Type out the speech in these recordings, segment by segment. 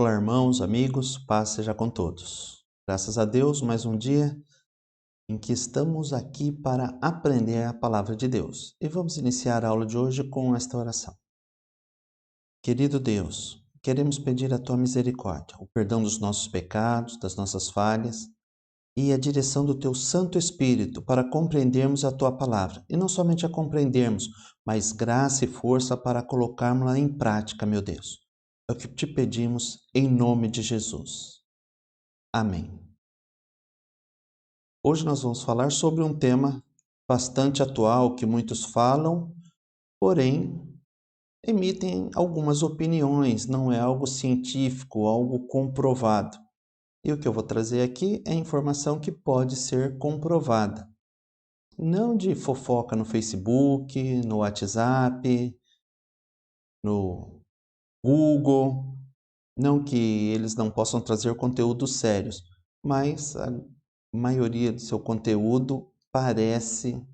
Olá, irmãos, amigos, paz seja com todos. Graças a Deus, mais um dia em que estamos aqui para aprender a palavra de Deus. E vamos iniciar a aula de hoje com esta oração. Querido Deus, queremos pedir a tua misericórdia, o perdão dos nossos pecados, das nossas falhas e a direção do teu Santo Espírito para compreendermos a tua palavra. E não somente a compreendermos, mas graça e força para colocarmos-la em prática, meu Deus. É o que te pedimos em nome de Jesus. Amém. Hoje nós vamos falar sobre um tema bastante atual que muitos falam, porém emitem algumas opiniões, não é algo científico, algo comprovado. E o que eu vou trazer aqui é informação que pode ser comprovada. Não de fofoca no Facebook, no WhatsApp, no Google, não que eles não possam trazer conteúdos sérios, mas a maioria do seu conteúdo parece,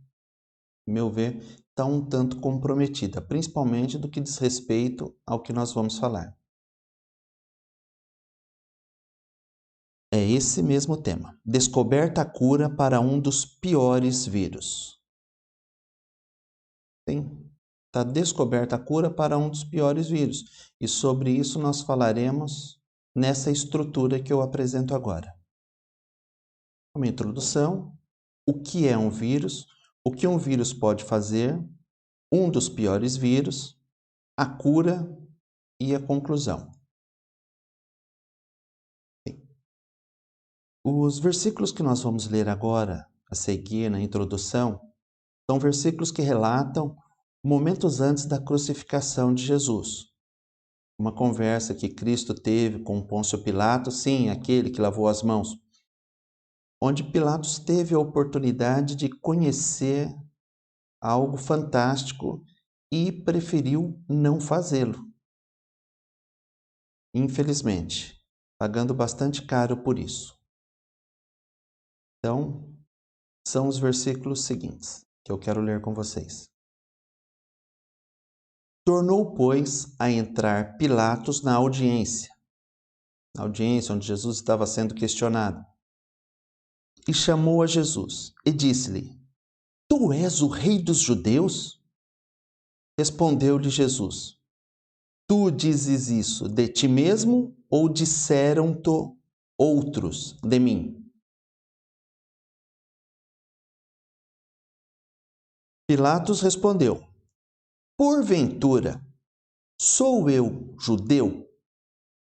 meu ver, está um tanto comprometida, principalmente do que diz respeito ao que nós vamos falar. É esse mesmo tema. Descoberta a cura para um dos piores vírus. Sim, está descoberta a cura para um dos piores vírus. E sobre isso nós falaremos nessa estrutura que eu apresento agora. Uma introdução, o que é um vírus, o que um vírus pode fazer, um dos piores vírus, a cura e a conclusão. Os versículos que nós vamos ler agora, a seguir na introdução, são versículos que relatam momentos antes da crucificação de Jesus. Uma conversa que Cristo teve com Pôncio Pilatos, sim, aquele que lavou as mãos, onde Pilatos teve a oportunidade de conhecer algo fantástico e preferiu não fazê-lo. Infelizmente, pagando bastante caro por isso. Então, são os versículos seguintes que eu quero ler com vocês. Tornou, pois, a entrar Pilatos na audiência onde Jesus estava sendo questionado, e chamou a Jesus e disse-lhe: Tu és o rei dos judeus? Respondeu-lhe Jesus: Tu dizes isso de ti mesmo ou disseram-te outros de mim? Pilatos respondeu: Porventura, sou eu judeu?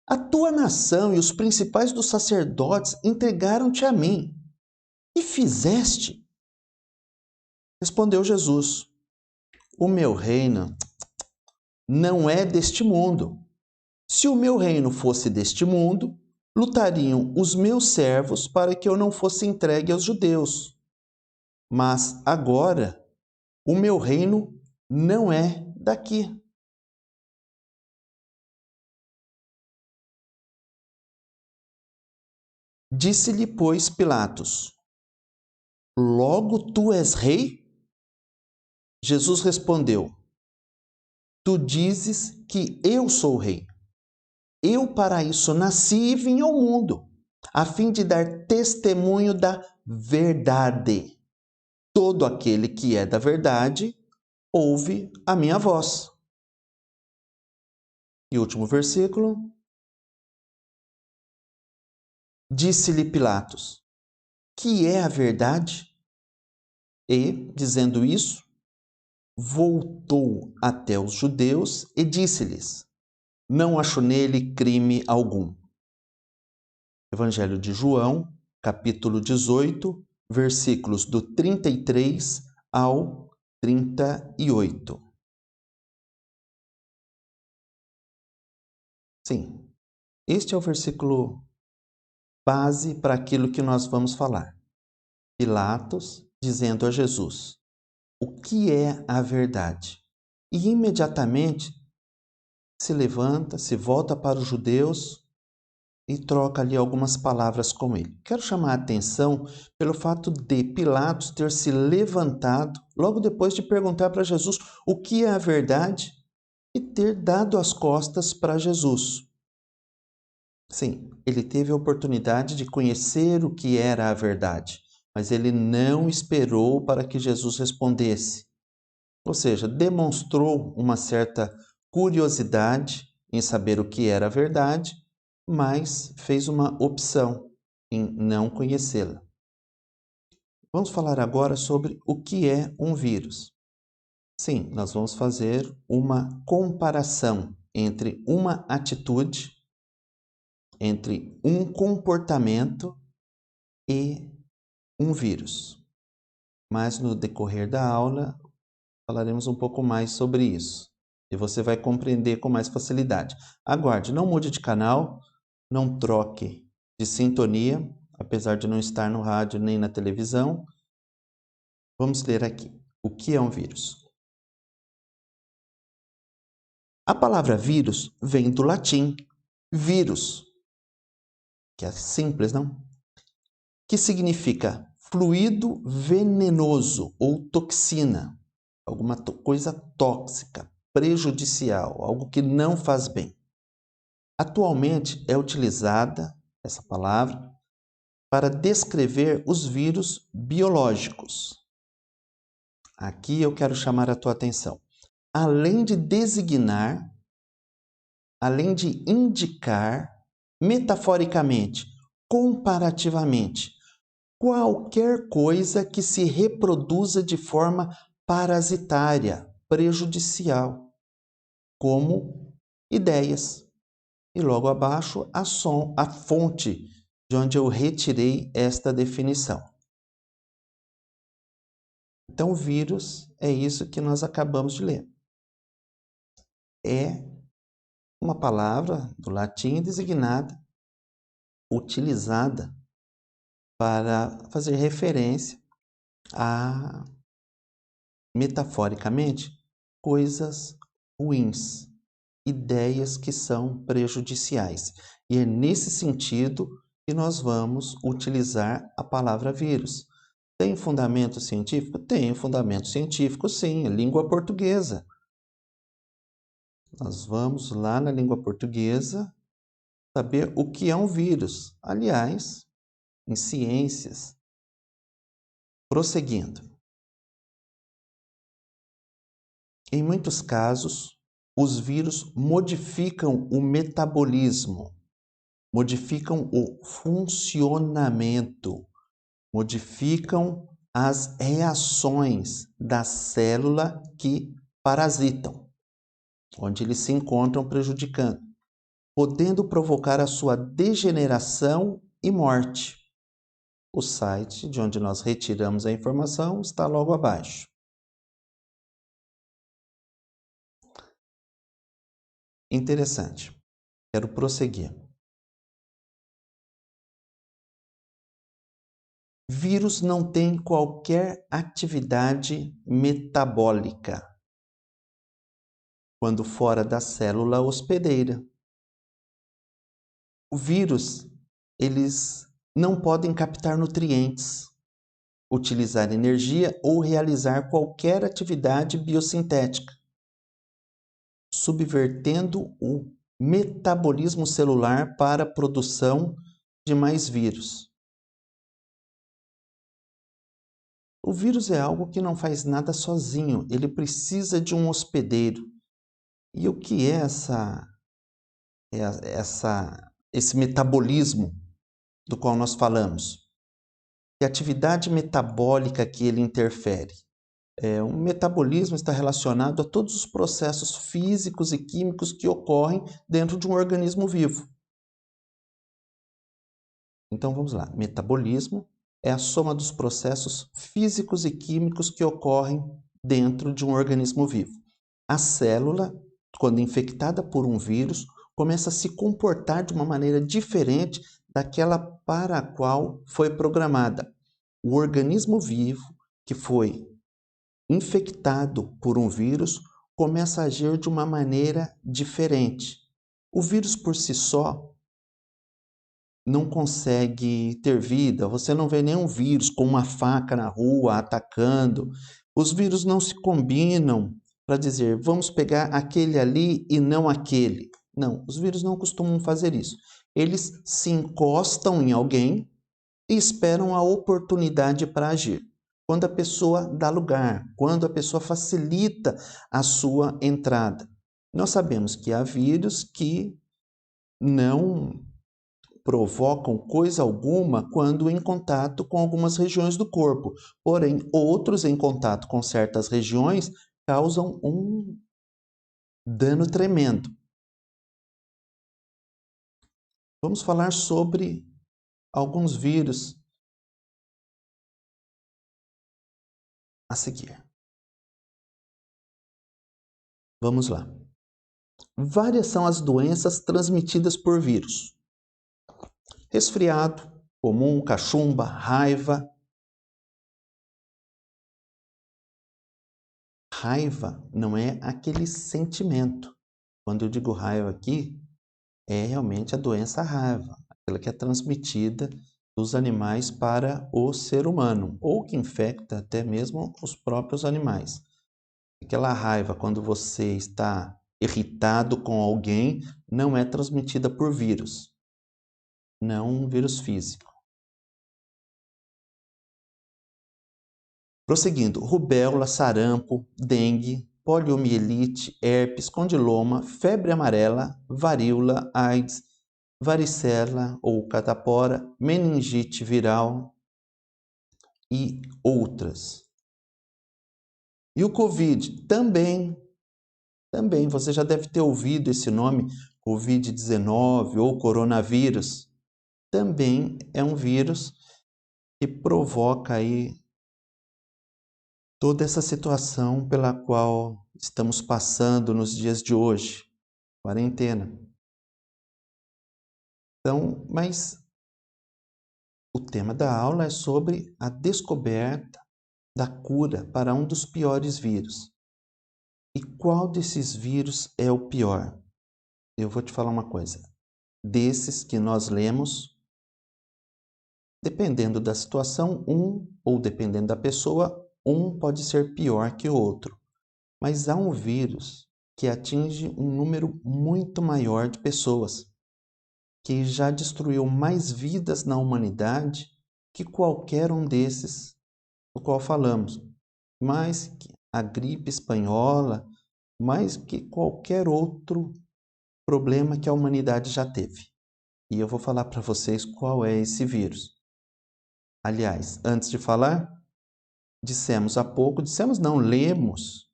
A tua nação e os principais dos sacerdotes entregaram-te a mim. E fizeste? Respondeu Jesus: O meu reino não é deste mundo. Se o meu reino fosse deste mundo, lutariam os meus servos para que eu não fosse entregue aos judeus. Mas agora, o meu reino não é daqui. Disse-lhe, pois, Pilatos: Logo tu és rei? Jesus respondeu: Tu dizes que eu sou rei. Eu para isso nasci e vim ao mundo, a fim de dar testemunho da verdade. Todo aquele que é da verdade ouve a minha voz. E último versículo. Disse-lhe Pilatos: Que é a verdade? E, dizendo isso, voltou até os judeus e disse-lhes: Não acho nele crime algum. Evangelho de João, capítulo 18, versículos do 33 ao 38. Sim, este é o versículo base para aquilo que nós vamos falar. Pilatos dizendo a Jesus: O que é a verdade? E imediatamente se levanta, se volta para os judeus e troca ali algumas palavras com ele. Quero chamar a atenção pelo fato de Pilatos ter se levantado logo depois de perguntar para Jesus o que é a verdade e ter dado as costas para Jesus. Sim, ele teve a oportunidade de conhecer o que era a verdade, mas ele não esperou para que Jesus respondesse. Ou seja, demonstrou uma certa curiosidade em saber o que era a verdade, mas fez uma opção em não conhecê-la. Vamos falar agora sobre o que é um vírus. Sim, nós vamos fazer uma comparação entre uma atitude, entre um comportamento e um vírus. Mas no decorrer da aula falaremos um pouco mais sobre isso e você vai compreender com mais facilidade. Aguarde, não mude de canal, não troque de sintonia, apesar de não estar no rádio nem na televisão. Vamos ler aqui. O que é um vírus? A palavra vírus vem do latim vírus, que é simples, não? Que significa fluido venenoso ou toxina, alguma coisa tóxica, prejudicial, algo que não faz bem. Atualmente é utilizada essa palavra para descrever os vírus biológicos. Aqui eu quero chamar a tua atenção. Além de designar, além de indicar, metaforicamente, comparativamente, qualquer coisa que se reproduza de forma parasitária, prejudicial, como ideias. E logo abaixo a fonte de onde eu retirei esta definição. Então, vírus é isso que nós acabamos de ler. É uma palavra do latim designada, utilizada para fazer referência a, metaforicamente, coisas ruins, ideias que são prejudiciais. E é nesse sentido que nós vamos utilizar a palavra vírus. Tem fundamento científico? Tem fundamento científico, sim, é língua portuguesa. Nós vamos lá na língua portuguesa saber o que é um vírus. Aliás, em ciências, prosseguindo. Em muitos casos, os vírus modificam o metabolismo, modificam o funcionamento, modificam as reações da célula que parasitam, onde eles se encontram prejudicando, podendo provocar a sua degeneração e morte. O site de onde nós retiramos a informação está logo abaixo. Interessante. Quero prosseguir. Vírus não tem qualquer atividade metabólica quando fora da célula hospedeira. O vírus, eles não podem captar nutrientes, utilizar energia ou realizar qualquer atividade biosintética, subvertendo o metabolismo celular para a produção de mais vírus. O vírus é algo que não faz nada sozinho, ele precisa de um hospedeiro. E o que é esse metabolismo do qual nós falamos? Que atividade metabólica que ele interfere? O metabolismo está relacionado a todos os processos físicos e químicos que ocorrem dentro de um organismo vivo. Então vamos lá, metabolismo é a soma dos processos físicos e químicos que ocorrem dentro de um organismo vivo. A célula, quando infectada por um vírus, começa a se comportar de uma maneira diferente daquela para a qual foi programada. O organismo vivo que foi infectado por um vírus começa a agir de uma maneira diferente. O vírus por si só não consegue ter vida, você não vê nenhum vírus com uma faca na rua atacando. Os vírus não se combinam para dizer, vamos pegar aquele ali e não aquele. Não, os vírus não costumam fazer isso. Eles se encostam em alguém e esperam a oportunidade para agir. Quando a pessoa dá lugar, quando a pessoa facilita a sua entrada. Nós sabemos que há vírus que não provocam coisa alguma quando em contato com algumas regiões do corpo. Porém, outros em contato com certas regiões causam um dano tremendo. Vamos falar sobre alguns vírus a seguir. Vamos lá. Várias são as doenças transmitidas por vírus. Resfriado, comum, cachumba, raiva. Raiva não é aquele sentimento. Quando eu digo raiva aqui, é realmente a doença raiva, aquela que é transmitida dos animais para o ser humano, ou que infecta até mesmo os próprios animais. Aquela raiva, quando você está irritado com alguém, não é transmitida por vírus, não um vírus físico. Prosseguindo, rubéola, sarampo, dengue, poliomielite, herpes, condiloma, febre amarela, varíola, AIDS, varicela ou catapora, meningite viral e outras. E o Covid também você já deve ter ouvido esse nome, Covid-19 ou coronavírus. Também é um vírus que provoca aí toda essa situação pela qual estamos passando nos dias de hoje, quarentena. Então, mas o tema da aula é sobre a descoberta da cura para um dos piores vírus. E qual desses vírus é o pior? Eu vou te falar uma coisa. Desses que nós lemos, dependendo da situação, ou dependendo da pessoa, um pode ser pior que o outro. Mas há um vírus que atinge um número muito maior de pessoas, que já destruiu mais vidas na humanidade que qualquer um desses do qual falamos. Mais que a gripe espanhola, mais que qualquer outro problema que a humanidade já teve. E eu vou falar para vocês qual é esse vírus. Aliás, antes de falar, lemos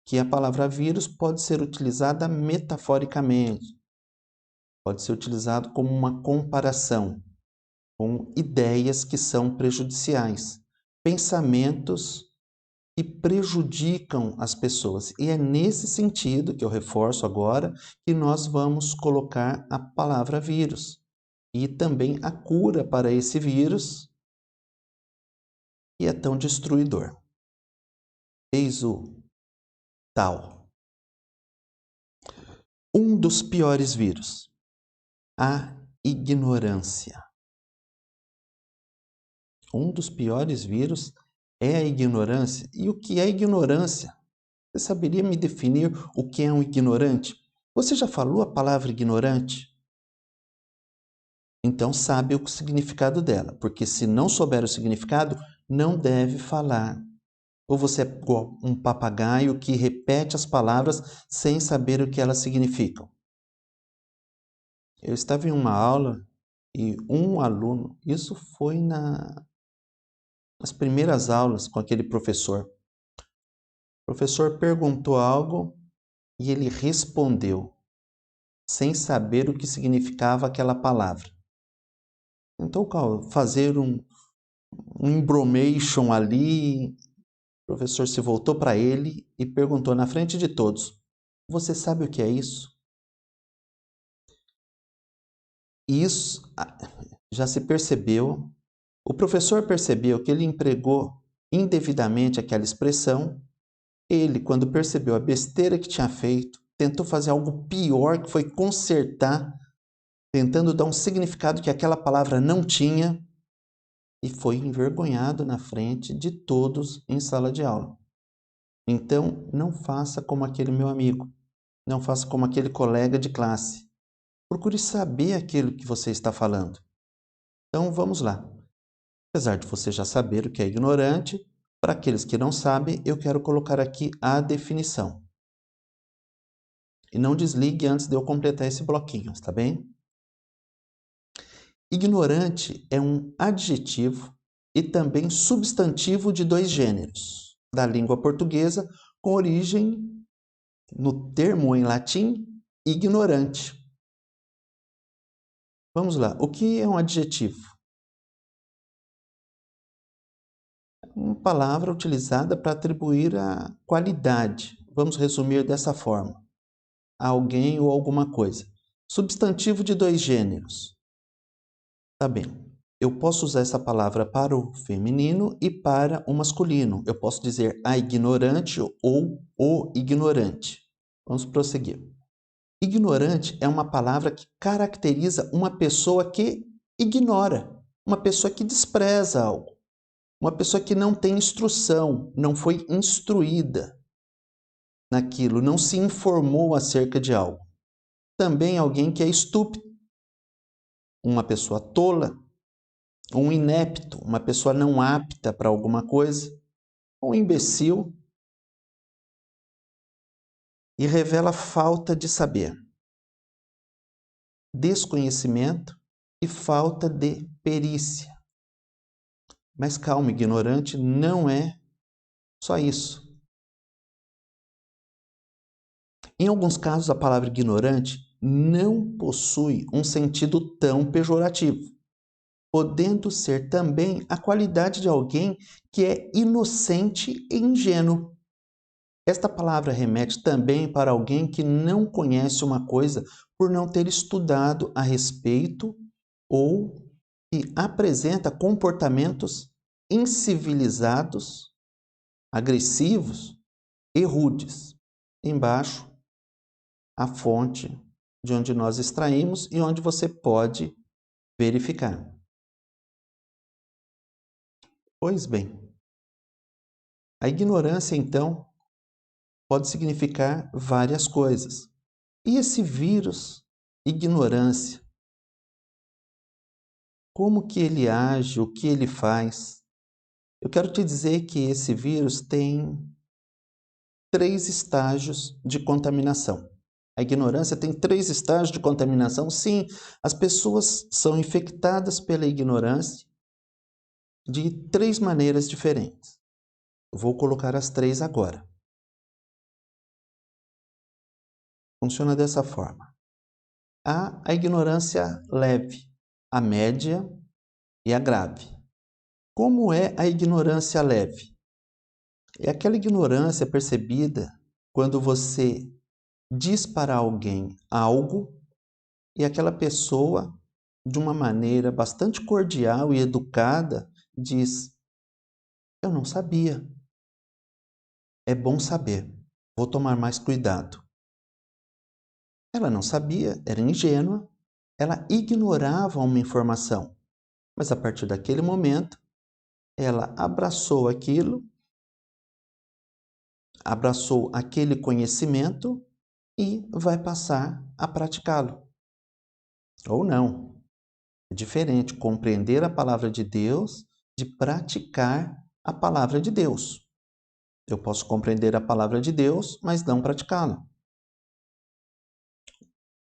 que a palavra vírus pode ser utilizada metaforicamente, pode ser utilizado como uma comparação com ideias que são prejudiciais, pensamentos que prejudicam as pessoas. E é nesse sentido que eu reforço agora que nós vamos colocar a palavra vírus e também a cura para esse vírus que é tão destruidor. Eis o tal. Um dos piores vírus, a ignorância. Um dos piores vírus é a ignorância. E o que é ignorância? Você saberia me definir o que é um ignorante? Você já falou a palavra ignorante? Então sabe o significado dela, porque se não souber o significado, não deve falar. Ou você é igual um papagaio que repete as palavras sem saber o que elas significam. Eu estava em uma aula e um aluno, isso foi nas primeiras aulas com aquele professor. O professor perguntou algo e ele respondeu, sem saber o que significava aquela palavra. Então, fazer um embromation ali, o professor se voltou para ele e perguntou na frente de todos, você sabe o que é isso? Isso já se percebeu, o professor percebeu que ele empregou indevidamente aquela expressão. Ele, quando percebeu a besteira que tinha feito, tentou fazer algo pior, que foi consertar, tentando dar um significado que aquela palavra não tinha, e foi envergonhado na frente de todos em sala de aula. Então, não faça como aquele meu amigo, não faça como aquele colega de classe. Procure saber aquilo que você está falando. Então, vamos lá. Apesar de você já saber o que é ignorante, para aqueles que não sabem, eu quero colocar aqui a definição. E não desligue antes de eu completar esse bloquinho, tá bem? Ignorante é um adjetivo e também substantivo de dois gêneros da língua portuguesa, com origem no termo em latim ignorante. Vamos lá, o que é um adjetivo? Uma palavra utilizada para atribuir a qualidade. Vamos resumir dessa forma: a alguém ou alguma coisa. Substantivo de dois gêneros. Tá bem. Eu posso usar essa palavra para o feminino e para o masculino. Eu posso dizer a ignorante ou o ignorante. Vamos prosseguir. Ignorante é uma palavra que caracteriza uma pessoa que ignora, uma pessoa que despreza algo, uma pessoa que não tem instrução, não foi instruída naquilo, não se informou acerca de algo. Também alguém que é estúpido, uma pessoa tola, um inepto, uma pessoa não apta para alguma coisa, um imbecil, e revela falta de saber, desconhecimento e falta de perícia. Mas calma, ignorante não é só isso. Em alguns casos, a palavra ignorante não possui um sentido tão pejorativo, podendo ser também a qualidade de alguém que é inocente e ingênuo. Esta palavra remete também para alguém que não conhece uma coisa por não ter estudado a respeito ou que apresenta comportamentos incivilizados, agressivos e rudes. Embaixo, a fonte de onde nós extraímos e onde você pode verificar. Pois bem, a ignorância, então, pode significar várias coisas. E esse vírus, ignorância, como que ele age, o que ele faz? Eu quero te dizer que esse vírus tem 3 estágios de contaminação. A ignorância tem 3 estágios de contaminação. Sim, as pessoas são infectadas pela ignorância de 3 maneiras diferentes. Eu vou colocar as 3 agora. Funciona dessa forma. Há a ignorância leve, a média e a grave. Como é a ignorância leve? É aquela ignorância percebida quando você diz para alguém algo e aquela pessoa, de uma maneira bastante cordial e educada, diz: "Eu não sabia. É bom saber. Vou tomar mais cuidado." Ela não sabia, era ingênua, ela ignorava uma informação, mas a partir daquele momento, ela abraçou aquilo, abraçou aquele conhecimento e vai passar a praticá-lo. Ou não. É diferente compreender a palavra de Deus de praticar a palavra de Deus. Eu posso compreender a palavra de Deus, mas não praticá-la.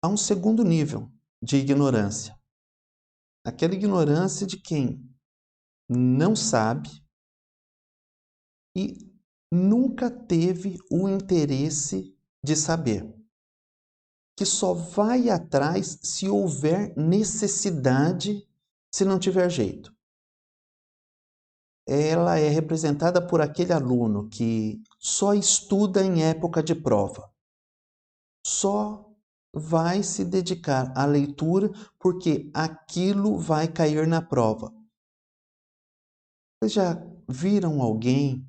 Há um segundo nível de ignorância. Aquela ignorância de quem não sabe e nunca teve o interesse de saber, que só vai atrás se houver necessidade, se não tiver jeito. Ela é representada por aquele aluno que só estuda em época de prova. Só vai se dedicar à leitura porque aquilo vai cair na prova. Vocês já viram alguém?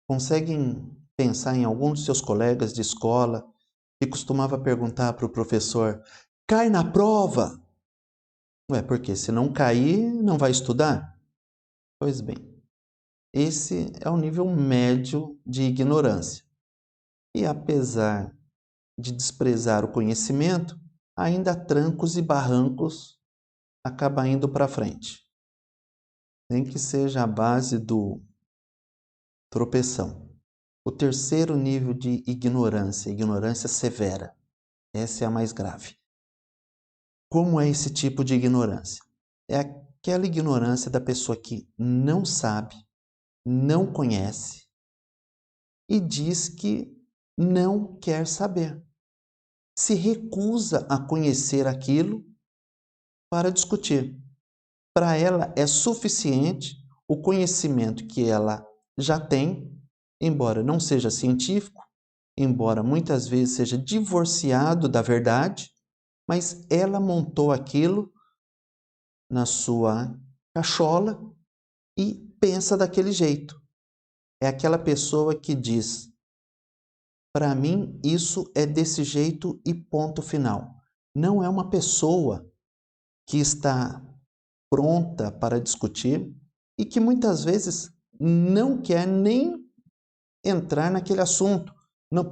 Conseguem pensar em algum dos seus colegas de escola que costumava perguntar para o professor: "Cai na prova?" Ué, porque se não cair, não vai estudar? Pois bem, esse é o nível médio de ignorância. E apesar de desprezar o conhecimento, ainda a trancos e barrancos acaba indo para frente. Nem que seja a base do tropeção. O terceiro nível de ignorância, ignorância severa. Essa é a mais grave. Como é esse tipo de ignorância? É aquela ignorância da pessoa que não sabe, não conhece e diz que não quer saber. Se recusa a conhecer aquilo para discutir. Para ela é suficiente o conhecimento que ela já tem, embora não seja científico, embora muitas vezes seja divorciado da verdade, mas ela montou aquilo na sua cachola e pensa daquele jeito. É aquela pessoa que diz: para mim isso é desse jeito e ponto final. Não é uma pessoa que está pronta para discutir e que muitas vezes não quer nem entrar naquele assunto,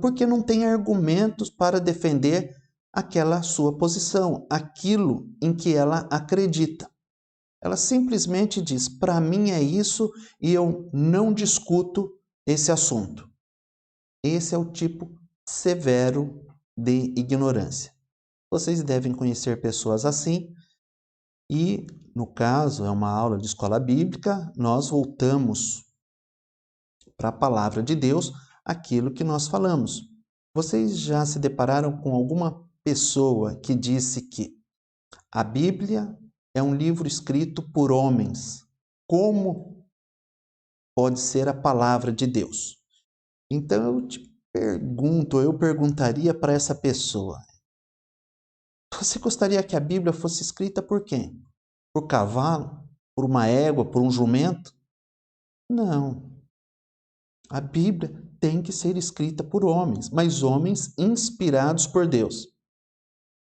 porque não tem argumentos para defender aquela sua posição, aquilo em que ela acredita. Ela simplesmente diz: para mim é isso e eu não discuto esse assunto. Esse é o tipo severo de ignorância. Vocês devem conhecer pessoas assim e, no caso, é uma aula de escola bíblica, nós voltamos para a palavra de Deus aquilo que nós falamos. Vocês já se depararam com alguma pessoa que disse que a Bíblia é um livro escrito por homens? Como pode ser a palavra de Deus? Então eu te pergunto, eu perguntaria para essa pessoa: você gostaria que a Bíblia fosse escrita por quem? Por cavalo? Por uma égua? Por um jumento? Não. A Bíblia tem que ser escrita por homens, mas homens inspirados por Deus.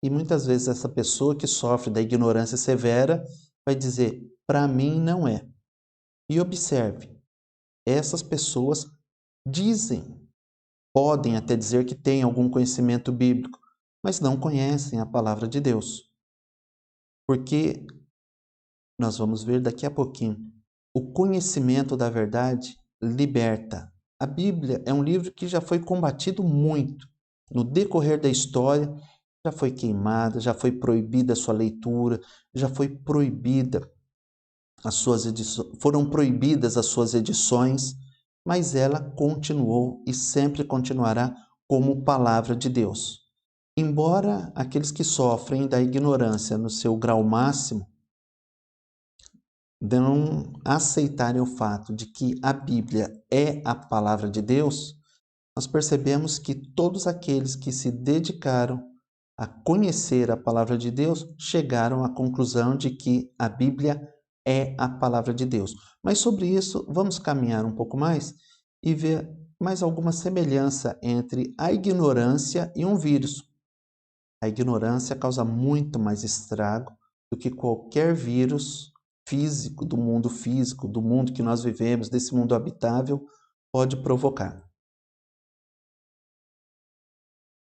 E muitas vezes essa pessoa que sofre da ignorância severa vai dizer: para mim não é. E observe, essas pessoas dizem, podem até dizer que têm algum conhecimento bíblico, mas não conhecem a palavra de Deus. Porque nós vamos ver daqui a pouquinho, o conhecimento da verdade liberta. A Bíblia é um livro que já foi combatido muito. No decorrer da história, já foi queimada, já foi proibida a sua leitura, já foi proibida as suas edições, foram proibidas as suas edições, mas ela continuou e sempre continuará como palavra de Deus. Embora aqueles que sofrem da ignorância no seu grau máximo não aceitarem o fato de que a Bíblia é a palavra de Deus, nós percebemos que todos aqueles que se dedicaram a conhecer a palavra de Deus chegaram à conclusão de que a Bíblia é a palavra de Deus. Mas sobre isso, vamos caminhar um pouco mais e ver mais alguma semelhança entre a ignorância e um vírus. A ignorância causa muito mais estrago do que qualquer vírus físico, do mundo que nós vivemos, desse mundo habitável, pode provocar.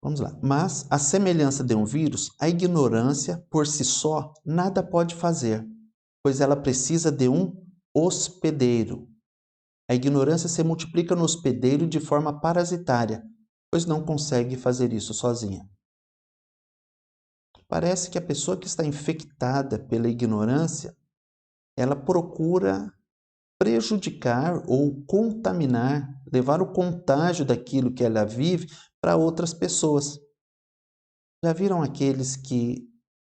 Vamos lá. Mas, à semelhança de um vírus, a ignorância, por si só, nada pode fazer, pois ela precisa de um hospedeiro. A ignorância se multiplica no hospedeiro de forma parasitária, pois não consegue fazer isso sozinha. Parece que a pessoa que está infectada pela ignorância, ela procura prejudicar ou contaminar, levar o contágio daquilo que ela vive para outras pessoas. Já viram aqueles que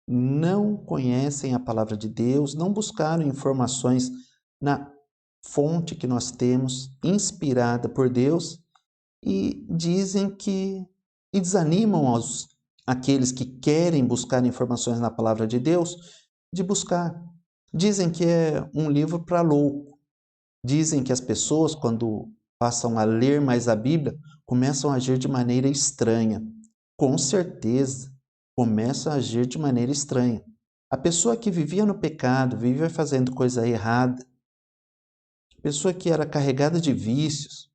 não conhecem a palavra de Deus, não buscaram informações na fonte que nós temos, inspirada por Deus, e dizem que e desanimam aqueles que querem buscar informações na palavra de Deus de buscar. Dizem que é um livro para louco. Dizem que as pessoas, quando passam a ler mais a Bíblia, começam a agir de maneira estranha. Com certeza, começam a agir de maneira estranha. A pessoa que vivia no pecado, vivia fazendo coisa errada, a pessoa que era carregada de vícios,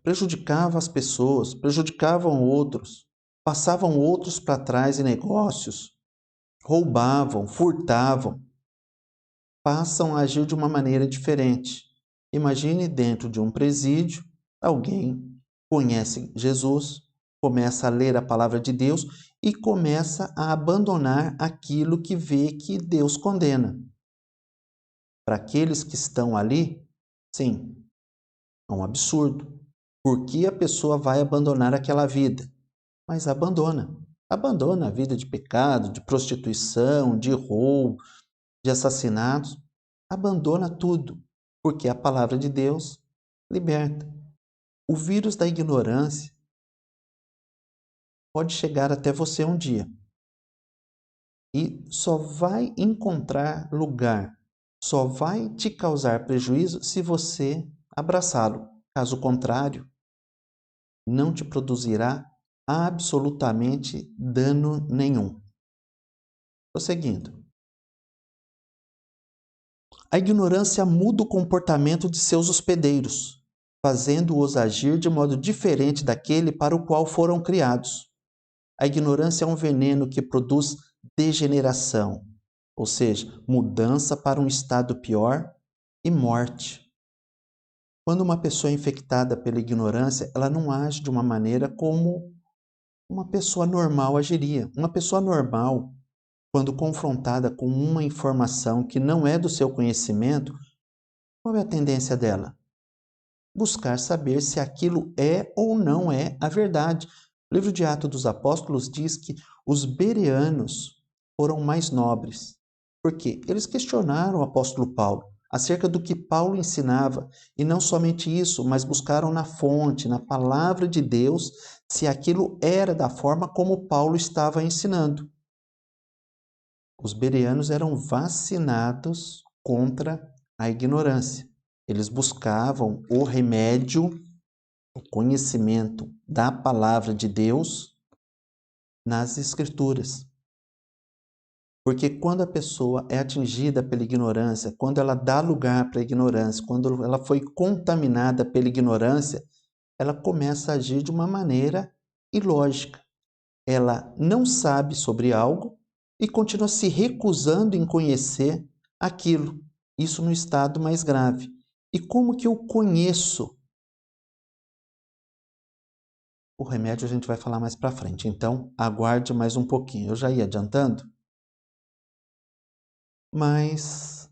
prejudicava as pessoas, prejudicavam outros, passavam outros para trás em negócios, roubavam, furtavam, passam a agir de uma maneira diferente. Imagine dentro de um presídio, alguém conhece Jesus, começa a ler a palavra de Deus e começa a abandonar aquilo que vê que Deus condena. Para aqueles que estão ali, sim, é um absurdo. Por que a pessoa vai abandonar aquela vida? Mas abandona. Abandona a vida de pecado, de prostituição, de roubo, de assassinatos. Abandona tudo, porque a palavra de Deus liberta. O vírus da ignorância pode chegar até você um dia e só vai encontrar lugar, só vai te causar prejuízo se você abraçá-lo. Caso contrário, não te produzirá absolutamente dano nenhum. Prosseguindo. A ignorância muda o comportamento de seus hospedeiros, fazendo-os agir de modo diferente daquele para o qual foram criados. A ignorância é um veneno que produz degeneração, ou seja, mudança para um estado pior e morte. Quando uma pessoa é infectada pela ignorância, ela não age de uma maneira como uma pessoa normal agiria. Uma pessoa normal, quando confrontada com uma informação que não é do seu conhecimento, qual é a tendência dela? Buscar saber se aquilo é ou não é a verdade. O livro de Atos dos Apóstolos diz que os bereanos foram mais nobres. Por quê? Eles questionaram o apóstolo Paulo acerca do que Paulo ensinava, e não somente isso, mas buscaram na fonte, na palavra de Deus, se aquilo era da forma como Paulo estava ensinando. Os bereanos eram vacinados contra a ignorância. Eles buscavam o remédio, o conhecimento da palavra de Deus nas Escrituras. Porque quando a pessoa é atingida pela ignorância, quando ela dá lugar para a ignorância, quando ela foi contaminada pela ignorância, ela começa a agir de uma maneira ilógica. Ela não sabe sobre algo e continua se recusando em conhecer aquilo. Isso no estado mais grave. E como que eu conheço? O remédio a gente vai falar mais para frente, então aguarde mais um pouquinho. Eu já ia adiantando, mas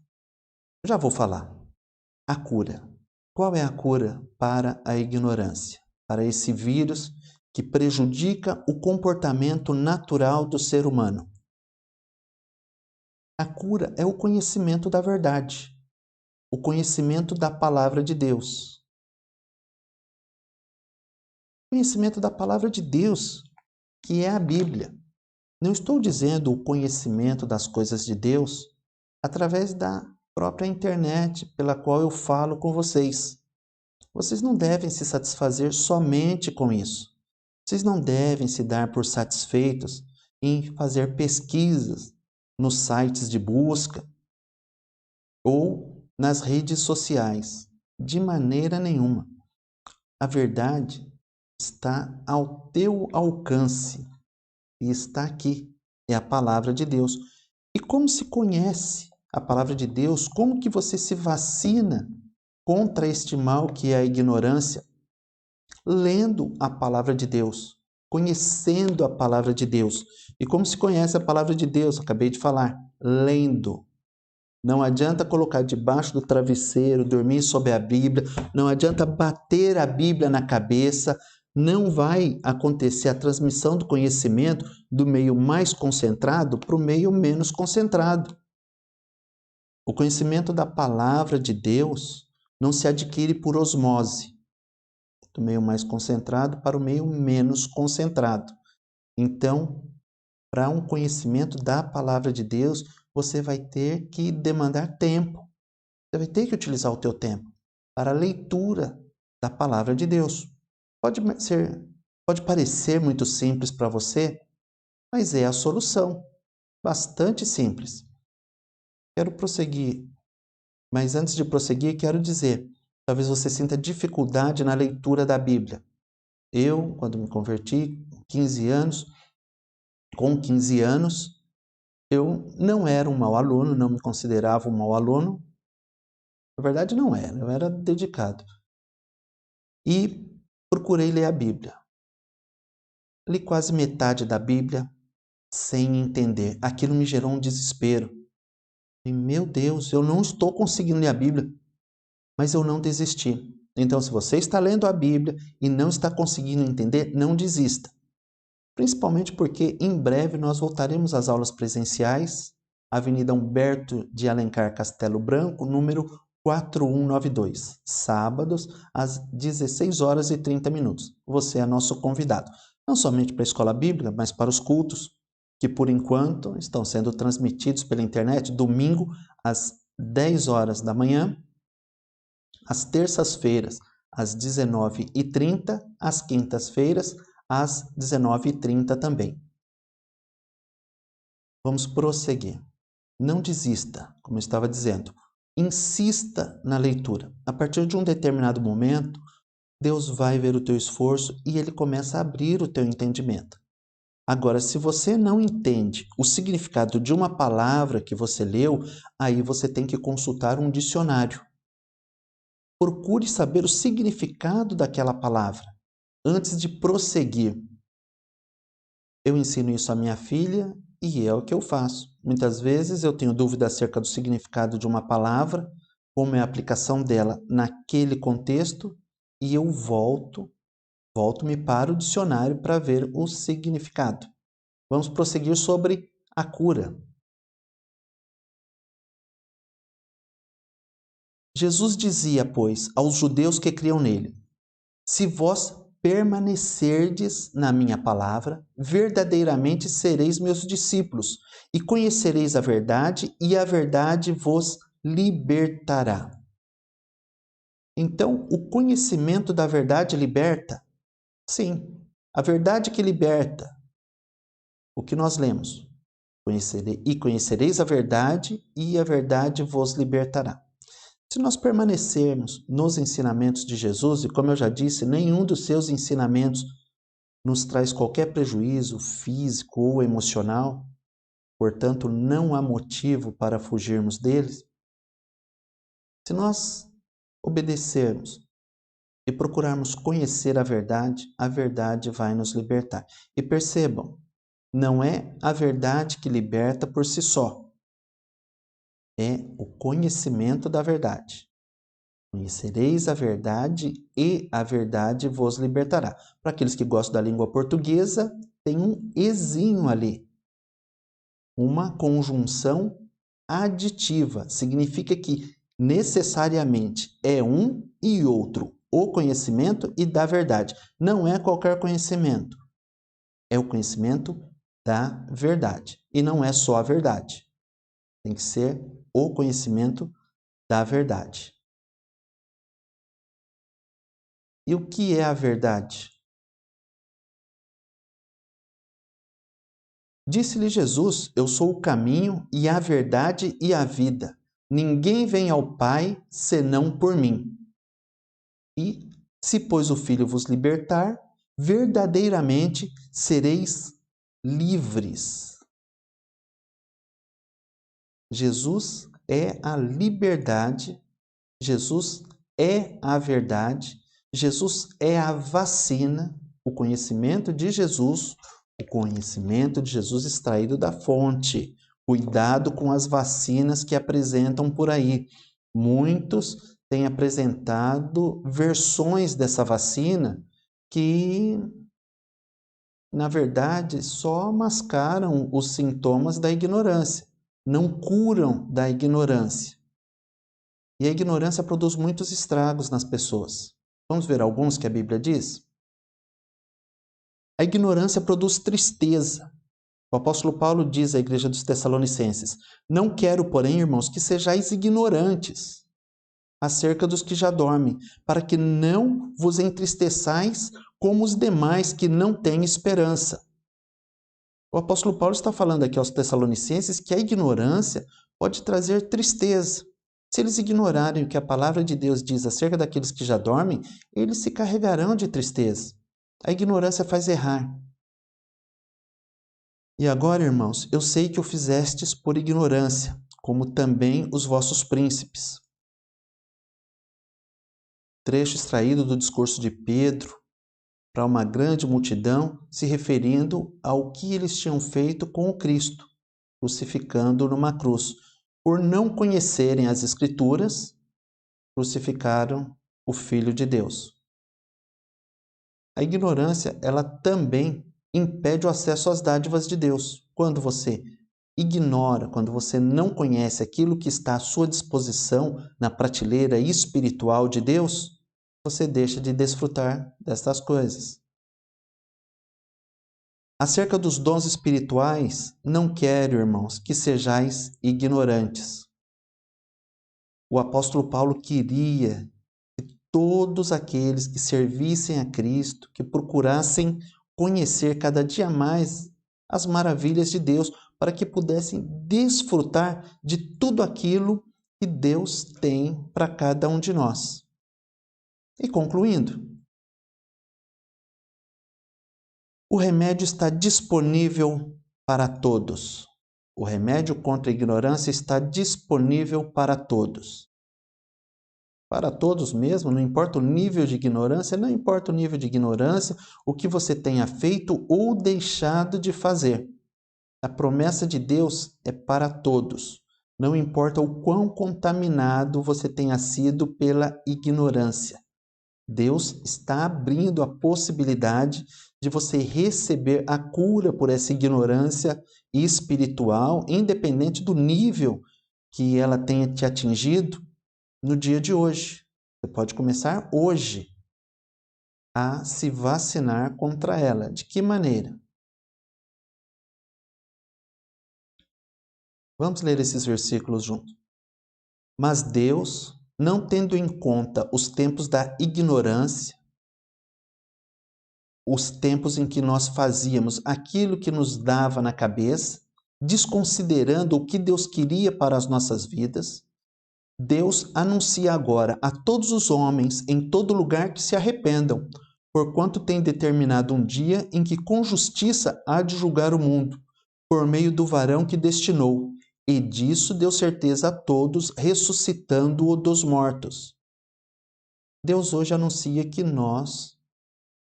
já vou falar. A cura. Qual é a cura para a ignorância? Para esse vírus que prejudica o comportamento natural do ser humano. A cura é o conhecimento da verdade, o conhecimento da palavra de Deus. O conhecimento da palavra de Deus, que é a Bíblia. Não estou dizendo o conhecimento das coisas de Deus através da própria internet pela qual eu falo com vocês. Vocês não devem se satisfazer somente com isso. Vocês não devem se dar por satisfeitos em fazer pesquisas nos sites de busca ou nas redes sociais. De maneira nenhuma. A verdade está ao teu alcance e está aqui. É a palavra de Deus. E como se conhece a palavra de Deus? Como que você se vacina contra este mal que é a ignorância? Lendo a palavra de Deus, conhecendo a palavra de Deus. E como se conhece a palavra de Deus? Acabei de falar, lendo. Não adianta colocar debaixo do travesseiro, dormir sobre a Bíblia, não adianta bater a Bíblia na cabeça, não vai acontecer a transmissão do conhecimento do meio mais concentrado para o meio menos concentrado. O conhecimento da palavra de Deus não se adquire por osmose, do meio mais concentrado para o meio menos concentrado. Então, para um conhecimento da palavra de Deus, você vai ter que demandar tempo. Você vai ter que utilizar o teu tempo para a leitura da palavra de Deus. Pode parecer muito simples para você, mas é a solução. Bastante simples. Quero prosseguir, mas antes de prosseguir, quero dizer, talvez você sinta dificuldade na leitura da Bíblia. Eu, quando me converti, 15 anos, com 15 anos, eu não era um mau aluno, não me considerava um mau aluno. Na verdade, não era, eu era dedicado. E procurei ler a Bíblia. Li quase metade da Bíblia sem entender. Aquilo me gerou um desespero. E, meu Deus, eu não estou conseguindo ler a Bíblia, mas eu não desisti. Então, se você está lendo a Bíblia e não está conseguindo entender, não desista. Principalmente porque em breve nós voltaremos às aulas presenciais, Avenida Humberto de Alencar Castelo Branco, número 4192, sábados às 16 horas e 30 minutos. Você é nosso convidado, não somente para a escola bíblica, mas para os cultos, que por enquanto estão sendo transmitidos pela internet, domingo às 10 horas da manhã, às terças-feiras às 19h30, às quintas-feiras às 19h30 também. Vamos prosseguir. Não desista, como eu estava dizendo. Insista na leitura. A partir de um determinado momento, Deus vai ver o teu esforço e Ele começa a abrir o teu entendimento. Agora, se você não entende o significado de uma palavra que você leu, aí você tem que consultar um dicionário. Procure saber o significado daquela palavra antes de prosseguir. Eu ensino isso à minha filha e é o que eu faço. Muitas vezes eu tenho dúvida acerca do significado de uma palavra, como é a aplicação dela naquele contexto, e eu volto-me para o dicionário para ver o significado. Vamos prosseguir sobre a cura. Jesus dizia, pois, aos judeus que criam nele: se vós permanecerdes na minha palavra, verdadeiramente sereis meus discípulos, e conhecereis a verdade, e a verdade vos libertará. Então, o conhecimento da verdade liberta? Sim, a verdade que liberta. O que nós lemos? Conhecereis a verdade, e a verdade vos libertará. Se nós permanecermos nos ensinamentos de Jesus, e como eu já disse, nenhum dos seus ensinamentos nos traz qualquer prejuízo físico ou emocional, portanto, não há motivo para fugirmos deles. Se nós obedecermos e procurarmos conhecer a verdade vai nos libertar. E percebam, não é a verdade que liberta por si só, é o conhecimento da verdade. Conhecereis a verdade e a verdade vos libertará. Para aqueles que gostam da língua portuguesa, tem um ezinho ali. Uma conjunção aditiva. Significa que necessariamente é um e outro. O conhecimento e da verdade. Não é qualquer conhecimento. É o conhecimento da verdade. E não é só a verdade. Tem que ser o conhecimento da verdade. E o que é a verdade? Disse-lhe Jesus: eu sou o caminho e a verdade e a vida. Ninguém vem ao Pai senão por mim. E se, pois, o Filho vos libertar, verdadeiramente sereis livres. Jesus é a liberdade, Jesus é a verdade, Jesus é a vacina, o conhecimento de Jesus extraído da fonte. Cuidado com as vacinas que apresentam por aí. Muitos têm apresentado versões dessa vacina que, na verdade, só mascaram os sintomas da ignorância, não curam da ignorância. E a ignorância produz muitos estragos nas pessoas. Vamos ver alguns que a Bíblia diz? A ignorância produz tristeza. O apóstolo Paulo diz à igreja dos Tessalonicenses: não quero, porém, irmãos, que sejais ignorantes acerca dos que já dormem, para que não vos entristeçais como os demais que não têm esperança. O apóstolo Paulo está falando aqui aos Tessalonicenses que a ignorância pode trazer tristeza. Se eles ignorarem o que a palavra de Deus diz acerca daqueles que já dormem, eles se carregarão de tristeza. A ignorância faz errar. E agora, irmãos, eu sei que o fizestes por ignorância, como também os vossos príncipes. Trecho extraído do discurso de Pedro para uma grande multidão, se referindo ao que eles tinham feito com o Cristo, crucificando numa cruz. Por não conhecerem as Escrituras, crucificaram o Filho de Deus. A ignorância, ela também impede o acesso às dádivas de Deus. Quando você ignora, quando você não conhece aquilo que está à sua disposição na prateleira espiritual de Deus, você deixa de desfrutar destas coisas. Acerca dos dons espirituais, não quero, irmãos, que sejais ignorantes. O apóstolo Paulo queria que todos aqueles que servissem a Cristo, que procurassem conhecer cada dia mais as maravilhas de Deus, para que pudessem desfrutar de tudo aquilo que Deus tem para cada um de nós. E concluindo, o remédio está disponível para todos. O remédio contra a ignorância está disponível para todos. Para todos mesmo, não importa o nível de ignorância, não importa o nível de ignorância, o que você tenha feito ou deixado de fazer. A promessa de Deus é para todos. Não importa o quão contaminado você tenha sido pela ignorância. Deus está abrindo a possibilidade de você receber a cura por essa ignorância espiritual, independente do nível que ela tenha te atingido no dia de hoje. Você pode começar hoje a se vacinar contra ela. De que maneira? Vamos ler esses versículos juntos. Mas Deus, não tendo em conta os tempos da ignorância, os tempos em que nós fazíamos aquilo que nos dava na cabeça, desconsiderando o que Deus queria para as nossas vidas, Deus anuncia agora a todos os homens em todo lugar que se arrependam, porquanto tem determinado um dia em que com justiça há de julgar o mundo, por meio do varão que destinou, e disso deu certeza a todos, ressuscitando-o dos mortos. Deus hoje anuncia que nós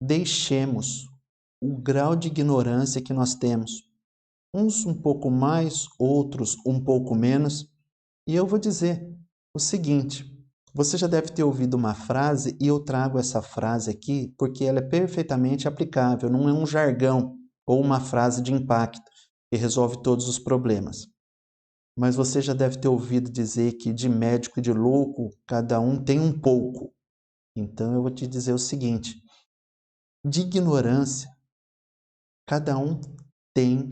deixemos o grau de ignorância que nós temos, uns um pouco mais, outros um pouco menos, e eu vou dizer o seguinte: você já deve ter ouvido uma frase, e eu trago essa frase aqui porque ela é perfeitamente aplicável, não é um jargão ou uma frase de impacto que resolve todos os problemas. Mas você já deve ter ouvido dizer que de médico e de louco, cada um tem um pouco. Então eu vou te dizer o seguinte: de ignorância, cada um tem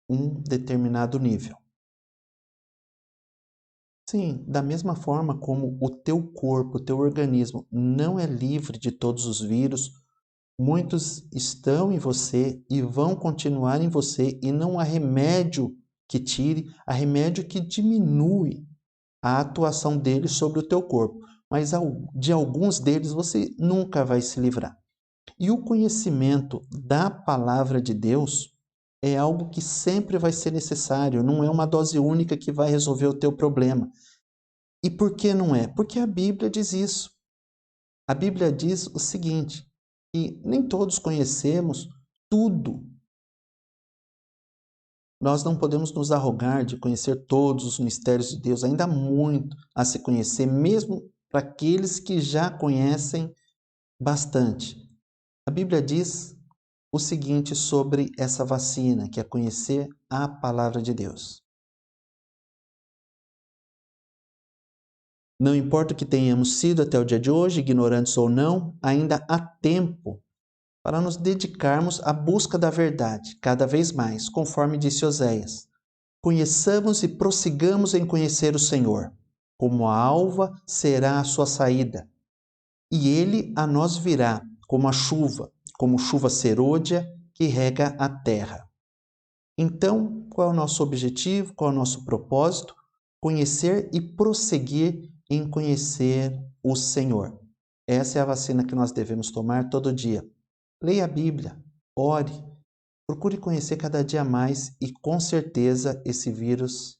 um determinado nível. Sim, da mesma forma como o teu corpo, o teu organismo não é livre de todos os vírus, muitos estão em você e vão continuar em você, e não há remédio que tire, há remédio que diminui a atuação deles sobre o teu corpo, mas de alguns deles você nunca vai se livrar. E o conhecimento da palavra de Deus é algo que sempre vai ser necessário, não é uma dose única que vai resolver o teu problema. E por que não é? Porque a Bíblia diz isso. A Bíblia diz o seguinte, que nem todos conhecemos tudo. Nós não podemos nos arrogar de conhecer todos os mistérios de Deus, ainda há muito a se conhecer, mesmo para aqueles que já conhecem bastante. A Bíblia diz o seguinte sobre essa vacina, que é conhecer a palavra de Deus. Não importa o que tenhamos sido até o dia de hoje, ignorantes ou não, ainda há tempo para nos dedicarmos à busca da verdade, cada vez mais, conforme disse Oséias. Conheçamos e prossigamos em conhecer o Senhor. Como a alva será a sua saída, e ele a nós virá como a chuva, como chuva serôdia que rega a terra. Então, qual é o nosso objetivo? Qual é o nosso propósito? Conhecer e prosseguir em conhecer o Senhor. Essa é a vacina que nós devemos tomar todo dia. Leia a Bíblia, ore, Procure conhecer cada dia mais e com certeza esse vírus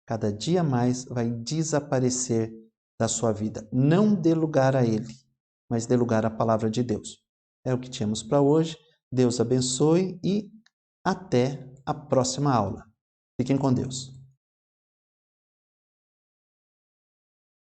cada dia mais vai desaparecer da sua vida. Não dê lugar a ele, mas dê lugar à palavra de Deus. É o que tínhamos para hoje. Deus abençoe e até a próxima aula. Fiquem com Deus.